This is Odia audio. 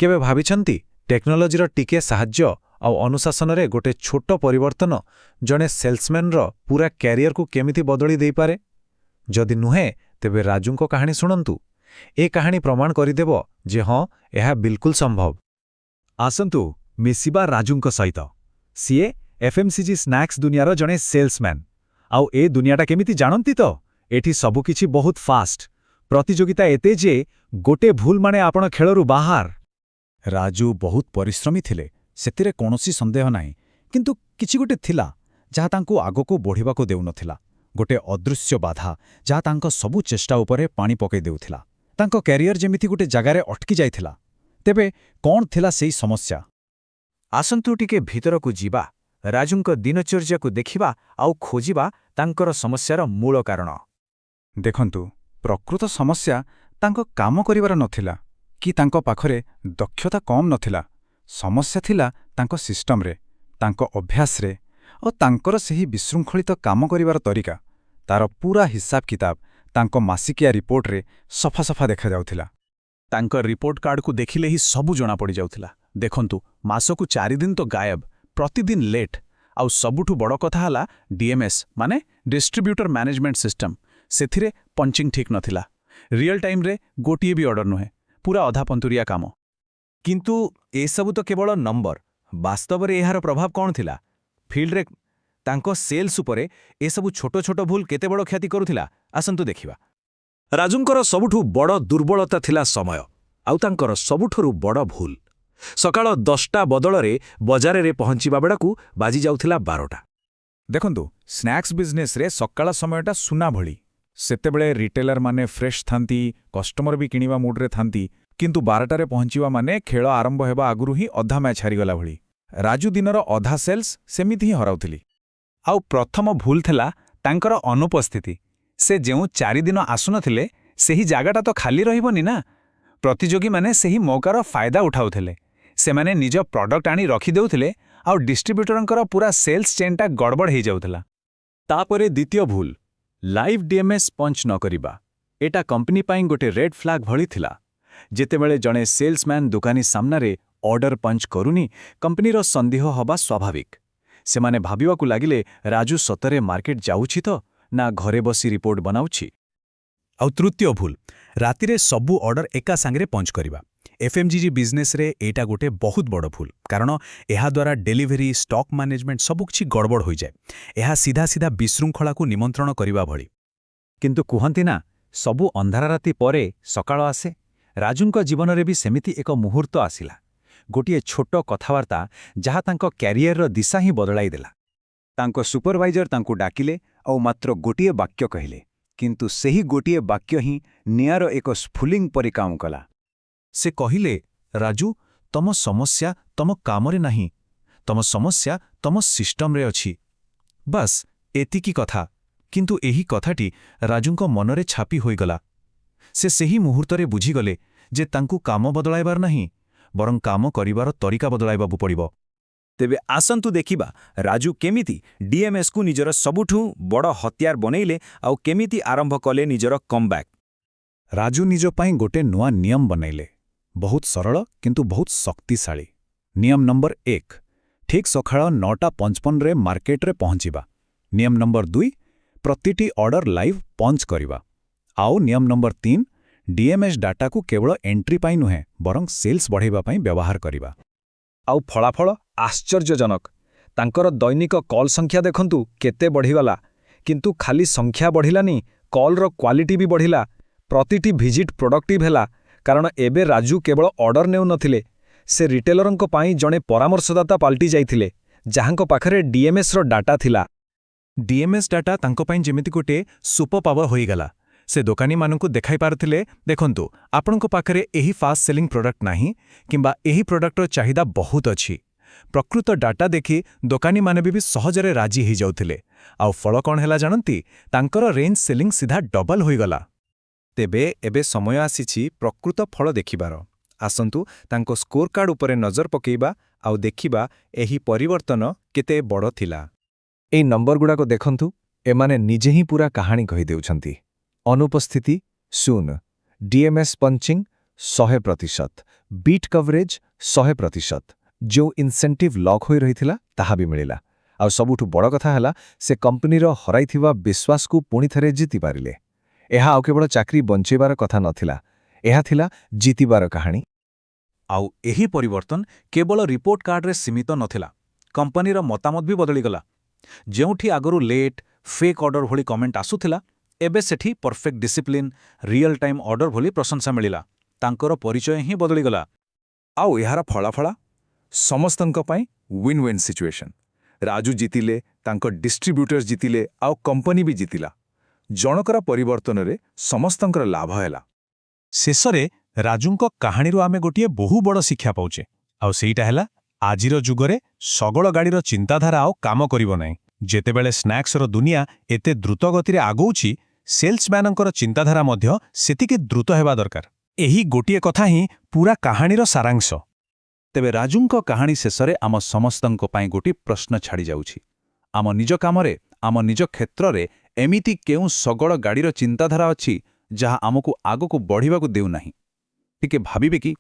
କେବେ ଭାବିଛନ୍ତି ଟେକ୍ନୋଲୋଜିର ଟିକେ ସାହାଯ୍ୟ ଆଉ ଅନୁଶାସନରେ ଗୋଟେ ଛୋଟ ପରିବର୍ତ୍ତନ ଜଣେ ସେଲ୍ସମ୍ୟାନର ପୂରା କ୍ୟାରିୟରକୁ କେମିତି ବଦଳି ଦେଇପାରେ? ଯଦି ନୁହେଁ ତେବେ ରାଜୁଙ୍କ କାହାଣୀ ଶୁଣନ୍ତୁ। ଏ କାହାଣୀ ପ୍ରମାଣ କରିଦେବ ଯେ ହଁ, ଏହା ବିଲକୁଲ ସମ୍ଭବ। ଆସନ୍ତୁ ମିଶିବା ରାଜୁଙ୍କ ସହିତ। ସିଏ ଏଫ୍ଏମ୍ସିଜି ସ୍ନାକ୍ସ ଦୁନିଆର ଜଣେ ସେଲ୍ସମ୍ୟାନ୍। ଆଉ ଏ ଦୁନିଆଟା କେମିତି ଜାଣନ୍ତି ତ? ଏଠି ସବୁକିଛି ବହୁତ ଫାଷ୍ଟ। ପ୍ରତିଯୋଗିତା ଏତେ ଯେ ଗୋଟେ ଭୁଲ ମାନେ ଆପଣ ଖେଳରୁ ବାହାର। ରାଜୁ ବହୁତ ପରିଶ୍ରମୀ ଥିଲେ, ସେଥିରେ କୌଣସି ସନ୍ଦେହ ନାହିଁ। କିନ୍ତୁ କିଛି ଗୋଟେ ଥିଲା ଯାହା ତାଙ୍କୁ ଆଗକୁ ବଢ଼ିବାକୁ ଦେଉନଥିଲା। ଗୋଟେ ଅଦୃଶ୍ୟ ବାଧା ଯାହା ତାଙ୍କ ସବୁ ଚେଷ୍ଟା ଉପରେ ପାଣି ପକାଇ ଦେଉଥିଲା। ତାଙ୍କ କ୍ୟାରିୟର ଯେମିତି ଗୋଟେ ଜାଗାରେ ଅଟକି ଯାଇଥିଲା। ତେବେ କ'ଣ ଥିଲା ସେହି ସମସ୍ୟା? ଆସନ୍ତୁ ଟିକେ ଭିତରକୁ ଯିବା, ରାଜୁଙ୍କ ଦିନଚର୍ଯ୍ୟାକୁ ଦେଖିବା ଆଉ ଖୋଜିବା ତାଙ୍କର ସମସ୍ୟାର ମୂଳ କାରଣ। ଦେଖନ୍ତୁ, ପ୍ରକୃତ ସମସ୍ୟା ତାଙ୍କ କାମ କରିବାର ନଥିଲା କି ତାଙ୍କ ପାଖରେ ଦକ୍ଷତା କମ୍ ନଥିଲା। ସମସ୍ୟା ଥିଲା ତାଙ୍କ ସିଷ୍ଟମରେ, ତାଙ୍କ ଅଭ୍ୟାସରେ ଓ ତାଙ୍କର ସେହି ବିଶୃଙ୍ଖଳିତ କାମ କରିବାର ତରିକା। ତାର ପୂରା ହିସାବ କିତାବ ତାଙ୍କ ମାସିକିଆ ରିପୋର୍ଟରେ ସଫା ସଫା ଦେଖାଯାଉଥିଲା। ତାଙ୍କ ରିପୋର୍ଟ କାର୍ଡକୁ ଦେଖିଲେ ହିଁ ସବୁ ଜଣାପଡ଼ିଯାଉଥିଲା। ଦେଖନ୍ତୁ, ମାସକୁ 4 ଦିନ ତ ଗାୟବ, ପ୍ରତିଦିନ ଲେଟ୍। ଆଉ ସବୁଠୁ ବଡ଼ କଥା ହେଲା ଡିଏମ୍ଏସ୍ ମାନେ ଡିଷ୍ଟ୍ରିବ୍ୟୁଟର ମ୍ୟାନେଜମେଣ୍ଟ ସିଷ୍ଟମ। ସେଥିରେ ପଞ୍ଚିଂ ଠିକ୍ ନଥିଲା। ରିଅଲ ଟାଇମ୍ରେ ଗୋଟିଏ ବି ଅର୍ଡର ନୁହେଁ, ପୁରା ଅଧାପନ୍ତୁରିଆ କାମ। କିନ୍ତୁ ଏସବୁ ତ କେବଳ ନମ୍ବର। ବାସ୍ତବରେ ଏହାର ପ୍ରଭାବ କ'ଣ ଥିଲା? ଫିଲ୍ଡରେ ତାଙ୍କ ସେଲ୍ସ ଉପରେ ଏସବୁ ଛୋଟ ଛୋଟ ଭୁଲ କେତେ ବଡ଼ କ୍ଷତି କରୁଥିଲା, ଆସନ୍ତୁ ଦେଖିବା। ରାଜୁଙ୍କର ସବୁଠୁ ବଡ଼ ଦୁର୍ବଳତା ଥିଲା ସମୟ, ଆଉ ତାଙ୍କର ସବୁଠାରୁ ବଡ଼ ଭୁଲ। ସକାଳ 10ଟା ବଦଳରେ ବଜାରରେ ପହଞ୍ଚିବା ବେଳକୁ ବାଜିଯାଉଥିଲା 12ଟା। ଦେଖନ୍ତୁ, ସ୍ନାକ୍ସ ବିଜନେସରେ ସକାଳ ସମୟଟା ସୁନା ଭଳି। ସେତେବେଳେ ରିଟେଲରମାନେ ଫ୍ରେଶ୍ ଥାନ୍ତି, କଷ୍ଟମର ବି କିଣିବା ମୁଡ୍ରେ ଥାନ୍ତି। କିନ୍ତୁ 12ଟାରେ ପହଞ୍ଚିବା ମାନେ ଖେଳ ଆରମ୍ଭ ହେବା ଆଗରୁ ହିଁ ଅଧା ମ୍ୟାଚ୍ ହାରିଗଲା ଭଳି। ରାଜୁ ଦିନର ଅଧା ସେଲ୍ସ ସେମିତି ହିଁ ହରାଉଥିଲି। ଆଉ ପ୍ରଥମ ଭୁଲ ଥିଲା ତାଙ୍କର ଅନୁପସ୍ଥିତି। ସେ ଯେଉଁ 4 ଦିନ ଆସୁନଥିଲେ, ସେହି ଜାଗାଟା ତ ଖାଲି ରହିବନି ନା। ପ୍ରତିଯୋଗୀମାନେ ସେହି ମୌକାର ଫାଇଦା ଉଠାଉଥିଲେ। ସେମାନେ ନିଜ ପ୍ରଡକ୍ଟ ଆଣି ରଖିଦେଉଥିଲେ, ଆଉ ଡିଷ୍ଟ୍ରିବ୍ୟୁଟରଙ୍କର ପୂରା ସେଲ୍ସ ଚେନ୍ଟା ଗଡ଼ବଡ଼ ହେଇଯାଉଥିଲା। ତାପରେ ଦ୍ୱିତୀୟ ଭୁଲ, ଲାଇଭ୍ ଡିଏମ୍ଏସ୍ ପଞ୍ଚ ନ କରିବା। ଏଟା କମ୍ପାନୀ ପାଇଁ ଗୋଟେ ରେଡ୍ ଫ୍ଲାଗ୍ ଭଳି ଥିଲା। ଯେତେବେଳେ ଜଣେ ସେଲ୍ସମ୍ୟାନ୍ ଦୋକାନୀ ସାମ୍ନାରେ ଅର୍ଡର ପଞ୍ଚ କରୁନି, କମ୍ପାନୀର ସନ୍ଦେହ ହେବା ସ୍ୱାଭାବିକ। ସେମାନେ ଭାବିବାକୁ ଲାଗିଲେ ରାଜୁ ସତରେ ମାର୍କେଟ ଯାଉଛି ତ, ନା ଘରେ ବସି ରିପୋର୍ଟ ବନାଉଛି। ଆଉ ତୃତୀୟ ଭୁଲ, ରାତିରେ ସବୁ ଅର୍ଡର ଏକା ସାଙ୍ଗରେ ପଞ୍ଚ କରିବା। ଏଫ୍ଏମ୍ଜିଜି ବିଜନେସରେ ଏଇଟା ଗୋଟେ ବହୁତ ବଡ଼ ଭୁଲ, କାରଣ ଏହାଦ୍ୱାରା ଡେଲିଭରି, ଷ୍ଟକ୍ ମ୍ୟାନେଜମେଣ୍ଟ ସବୁକିଛି ଗଡ଼ବଡ଼ ହୋଇଯାଏ। ଏହା ସିଧା ସିଧା ବିଶୃଙ୍ଖଳାକୁ ନିମନ୍ତ୍ରଣ କରିବା ଭଳି। କିନ୍ତୁ କୁହନ୍ତି ନା, ସବୁ ଅନ୍ଧାର ରାତି ପରେ ସକାଳ ଆସେ। ରାଜୁଙ୍କ ଜୀବନରେ ବି ସେମିତି ଏକ ମୁହୂର୍ତ୍ତ ଆସିଲା। ଗୋଟିଏ ଛୋଟ କଥାବାର୍ତ୍ତା ଯାହା ତାଙ୍କ କ୍ୟାରିୟରର ଦିଶା ହିଁ ବଦଳାଇ ଦେଲା। ତାଙ୍କ ସୁପରଭାଇଜର ତାଙ୍କୁ ଡାକିଲେ ଆଉ ମାତ୍ର ଗୋଟିଏ ବାକ୍ୟ କହିଲେ, କିନ୍ତୁ ସେହି ଗୋଟିଏ ବାକ୍ୟ ହିଁ ନିଆଁର ଏକ ସ୍ଫୁଲିଙ୍ଗ ପରି କାମ କଲା। ସେ କହିଲେ, ରାଜୁ, ତମ ସମସ୍ୟା ତମ କାମରେ ନାହିଁ, ତମ ସମସ୍ୟା ତମ ସିଷ୍ଟମରେ ଅଛି। ବାସ୍ ଏତିକି କଥା। କିନ୍ତୁ ଏହି କଥାଟି ରାଜୁଙ୍କ ମନରେ ଛାପି ହୋଇଗଲା। ସେ ସେହି ମୁହୂର୍ତ୍ତରେ ବୁଝିଗଲେ ଯେ ତାଙ୍କୁ କାମ ବଦଳାଇବାର ନାହିଁ, ବରଂ କାମ କରିବାର ତରିକା ବଦଳାଇବାକୁ ପଡ଼ିବ। ତେବେ ଆସନ୍ତୁ ଦେଖିବା ରାଜୁ କେମିତି ଡିଏମ୍ଏସ୍କୁ ନିଜର ସବୁଠୁ ବଡ଼ ହତିଆର ବନେଇଲେ ଆଉ କେମିତି ଆରମ୍ଭ କଲେ ନିଜର କମ୍ବ୍ୟାକ୍। ରାଜୁ ନିଜ ପାଇଁ ଗୋଟେ ନୂଆ ନିୟମ ବନେଇଲେ। ବହୁତ ସରଳ କିନ୍ତୁ ବହୁତ ଶକ୍ତିଶାଳୀ। ନିୟମ ନମ୍ବର 1, ଠିକ୍ ସକାଳ 9:55ରେ ମାର୍କେଟରେ ପହଞ୍ଚିବା। ନିୟମ ନମ୍ବର 2, ପ୍ରତିଟି ଅର୍ଡର ଲାଇଭ୍ ପଞ୍ଚ କରିବା। ଆଉ ନିୟମ ନମ୍ବର 3, ଡିଏମ୍ଏସ୍ ଡାଟାକୁ କେବଳ ଏଣ୍ଟ୍ରି ପାଇଁ ନୁହେଁ, ବରଂ ସେଲ୍ସ ବଢ଼ାଇବା ପାଇଁ ବ୍ୟବହାର କରିବା। ଆଉ ଫଳାଫଳ ଆଶ୍ଚର୍ଯ୍ୟଜନକ। ତାଙ୍କର ଦୈନିକ କଲ୍ ସଂଖ୍ୟା ଦେଖନ୍ତୁ କେତେ ବଢ଼ିଗଲା। କିନ୍ତୁ ଖାଲି ସଂଖ୍ୟା ବଢ଼ିଲାନି, କଲ୍ର କ୍ୱାଲିଟି ବି ବଢ଼ିଲା। ପ୍ରତିଟି ଭିଜିଟ୍ ପ୍ରଡକ୍ଟିଭ୍ ହେଲା, କାରଣ ଏବେ ରାଜୁ କେବଳ ଅର୍ଡର ନେଉନଥିଲେ, ସେ ରିଟେଲରଙ୍କ ପାଇଁ ଜଣେ ପରାମର୍ଶଦାତା ପାଲଟି ଯାଇଥିଲେ, ଯାହାଙ୍କ ପାଖରେ ଡିଏମ୍ଏସ୍ର ଡାଟା ଥିଲା। ଡିଏମ୍ଏସ୍ ଡାଟା ତାଙ୍କ ପାଇଁ ଯେମିତି ଗୋଟେ ସୁପର ପାୱାର ହୋଇଗଲା। ସେ ଦୋକାନୀମାନଙ୍କୁ ଦେଖାଇ ପାରୁଥିଲେ, ଦେଖନ୍ତୁ, ଆପଣଙ୍କ ପାଖରେ ଏହି ଫାଷ୍ଟ ସେଲିଂ ପ୍ରଡକ୍ଟ ନାହିଁ, କିମ୍ବା ଏହି ପ୍ରଡକ୍ଟର ଚାହିଦା ବହୁତ ଅଛି। ପ୍ରକୃତ ଡାଟା ଦେଖି ଦୋକାନୀମାନେ ବି ସହଜରେ ରାଜି ହୋଇଯାଉଥିଲେ। ଆଉ ଫଳ କ'ଣ ହେଲା ଜାଣନ୍ତି? ତାଙ୍କର ରେଞ୍ଜ ସେଲିଂ ସିଧା ଡବଲ ହୋଇଗଲା। ତେବେ ଏବେ ସମୟ ଆସିଛି ପ୍ରକୃତ ଫଳ ଦେଖିବାର। ଆସନ୍ତୁ ତାଙ୍କ ସ୍କୋର କାର୍ଡ ଉପରେ ନଜର ପକାଇବା ଆଉ ଦେଖିବା ଏହି ପରିବର୍ତ୍ତନ କେତେ ବଡ଼ ଥିଲା। ଏହି ନମ୍ବରଗୁଡ଼ାକ ଦେଖନ୍ତୁ, ଏମାନେ ନିଜେ ହିଁ ପୂରା କାହାଣୀ କହିଦେଉଛନ୍ତି। ଅନୁପସ୍ଥିତି 0, ଡିଏମ୍ଏସ୍ ପଞ୍ଚିଂ 100%, ବିଟ୍ କଭରେଜ 100%, ଯେଉଁ ଇନସେଣ୍ଟିଭ୍ ଲକ୍ ହୋଇ ରହିଥିଲା ତାହା ବି ମିଳିଲା। ଆଉ ସବୁଠୁ ବଡ଼ କଥା ହେଲା ସେ କମ୍ପାନୀର ହରାଇଥିବା ବିଶ୍ୱାସକୁ ପୁଣି ଥରେ ଜିତିପାରିଲେ। ଏହା ଆଉ କେବଳ ଚାକିରି ବଞ୍ଚେଇବାର କଥା ନଥିଲା, ଏହା ଥିଲା ଜିତିବାର କାହାଣୀ। ଆଉ ଏହି ପରିବର୍ତ୍ତନ କେବଳ ରିପୋର୍ଟ କାର୍ଡରେ ସୀମିତ ନଥିଲା, କମ୍ପାନୀର ମତାମତ ବି ବଦଳିଗଲା। ଯେଉଁଠି ଆଗରୁ ଲେଟ୍, ଫେକ୍ ଅର୍ଡର ଭଳି କମେଣ୍ଟ ଆସୁଥିଲା, ଏବେ ସେଠି perfect discipline, real time order ଭଳି ପ୍ରଶଂସା ମିଳିଲା। ତାଙ୍କର ପରିଚୟ ହିଁ ବଦଳିଗଲା। ଆଉ ଏହାର ଫଳାଫଳ ସମସ୍ତଙ୍କ ପାଇଁ ୱିନ୍ ୱିନ୍ ସିଚୁଏସନ୍। ରାଜୁ ଜିତିଲେ, ତାଙ୍କ ଡିଷ୍ଟ୍ରିବ୍ୟୁଟର୍ସ ଜିତିଲେ, ଆଉ କମ୍ପାନୀ ବି ଜିତିଲା। ଜଣକର ପରିବର୍ତ୍ତନରେ ସମସ୍ତଙ୍କର ଲାଭ ହେଲା। ଶେଷରେ ରାଜୁଙ୍କ କାହାଣୀରୁ ଆମେ ଗୋଟିଏ ବହୁ ବଡ଼ ଶିକ୍ଷା ପାଉଛେ, ଆଉ ସେଇଟା ହେଲା ଆଜିର ଯୁଗରେ ଶଗଡ଼ ଗାଡ଼ିର ଚିନ୍ତାଧାରା ଆଉ କାମ କରିବ ନାହିଁ। ଯେତେବେଳେ ସ୍ନାକ୍ସର ଦୁନିଆ ଏତେ ଦ୍ରୁତ ଗତିରେ ଆଗଉଛି, ସେଲ୍ସମ୍ୟାନଙ୍କର ଚିନ୍ତାଧାରା ମଧ୍ୟ ସେତିକି ଦ୍ରୁତ ହେବା ଦରକାର। ଏହି ଗୋଟିଏ କଥା ହିଁ ପୂରା କାହାଣୀର ସାରାଂଶ। ତେବେ ରାଜୁଙ୍କ କାହାଣୀ ଶେଷରେ ଆମ ସମସ୍ତଙ୍କ ପାଇଁ ଗୋଟିଏ ପ୍ରଶ୍ନ ଛାଡ଼ିଯାଉଛି। ଆମ ନିଜ କାମରେ, ଆମ ନିଜ କ୍ଷେତ୍ରରେ ଏମିତି କେଉଁ ଶଗଡ଼ ଗାଡ଼ିର ଚିନ୍ତାଧାରା ଅଛି ଯାହା ଆମକୁ ଆଗକୁ ବଢ଼ିବାକୁ ଦେଉନାହିଁ? ଟିକେ ଭାବିବେ କି